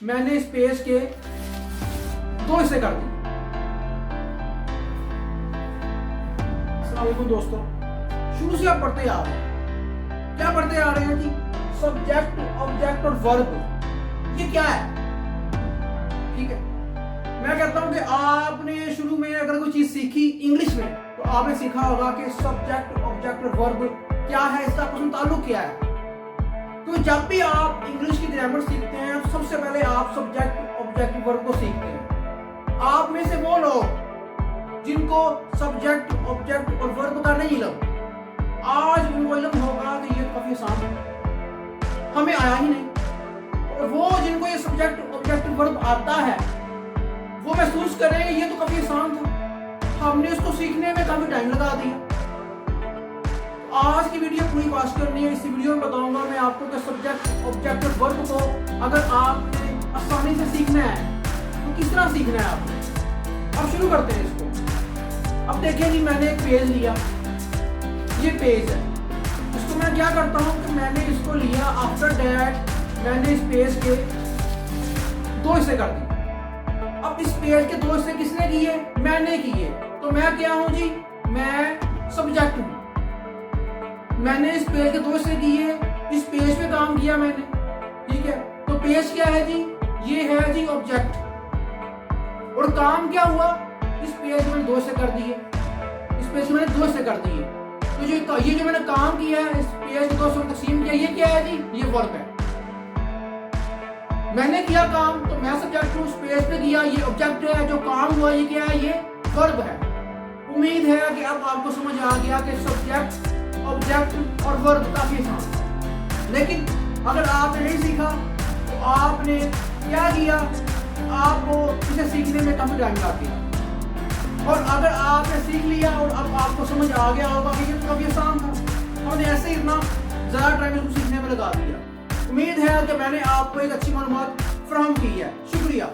मैंने इस पेज के दो हिस्से कर दिए। अस्सलाम वालेकुम दोस्तों, शुरू से आप पढ़ते आ रहे हैं। क्या पढ़ते आ रहे हैं जी? सब्जेक्ट, ऑब्जेक्ट और वर्ब। ये क्या है? ठीक है, मैं कहता हूं कि आपने शुरू में अगर कोई चीज सीखी इंग्लिश में तो आपने सीखा होगा कि सब्जेक्ट, ऑब्जेक्ट और वर्ब क्या है, इसका आपस में ताल्लुक क्या है। तो जब भी आप इंग्लिश की ग्रामर सीखते हैं तो सबसे पहले आप सब्जेक्ट, ऑब्जेक्ट, वर्ब को सीखते हैं। आप में से वो लोग जिनको सब्जेक्ट, ऑब्जेक्ट और वर्ब का नहीं इल्म, आज उनको इल्म होगा कि ये काफी आसान है, हमें आया ही नहीं। और वो जिनको ये सब्जेक्ट, ऑब्जेक्ट, वर्ब आता है वो महसूस कर रहे हैं ये तो काफी आसान था, हमने इसको सीखने में काफी टाइम लगा दिया। आज की वीडियो पूरी वाच करनी है। इस वीडियो में बताऊंगा मैं आपको कि सब्जेक्ट, ऑब्जेक्ट और वर्ब को अगर आपने आसानी से सीखना है तो किस तरह सीखना है आपको। अब शुरू करते हैं इसको। अब देखिए जी, मैंने एक पेज लिया, ये पेज है। इसको मैं क्या करता हूँ कि मैंने इसको लिया, आफ्टर दैट मैंने इस पेज के दो हिस्से कर दिए। अब इस पेज के दो हिस्से किसने किए? मैंने किए। तो मैं क्या हूं जी? मैं सब्जेक्ट हूं। मैंने इस पेज के दो हिस्से किए, इस पेज पे काम किया मैंने, ठीक है। तो पेज क्या है जी? ये है जी ऑब्जेक्ट। और काम क्या हुआ? इस पेज में दो हिस्से कर दिए, इस पेज में दो हिस्से कर दिए। तो ये जो मैंने काम किया है, इस पेज को दो हिस्सों में तकसीम किया, ये क्या है जी? ये वर्ब है। मैंने किया काम तो मैं सब्जेक्ट हूं, उस पेज पे किया, ये ऑब्जेक्ट है। जो काम हुआ ये क्या है? ये वर्ब है। उम्मीद है कि अब आपको समझ आ गया कि सब्जेक्ट, ऑब्जेक्ट और वर्ब काफी आसान। लेकिन अगर आपने नहीं सीखा तो आपने क्या किया? आपको इसे सीखने में काफी टाइम लग गया। और अगर आपने सीख लिया और अब आपको समझ आ गया होगा कि ये तो काफी आसान था, हमने ऐसे ही इतना ज्यादा टाइम इसको सीखने में लगा दिया। उम्मीद है कि मैंने आपको एक अच्छी मालूमात फराहम की है। शुक्रिया।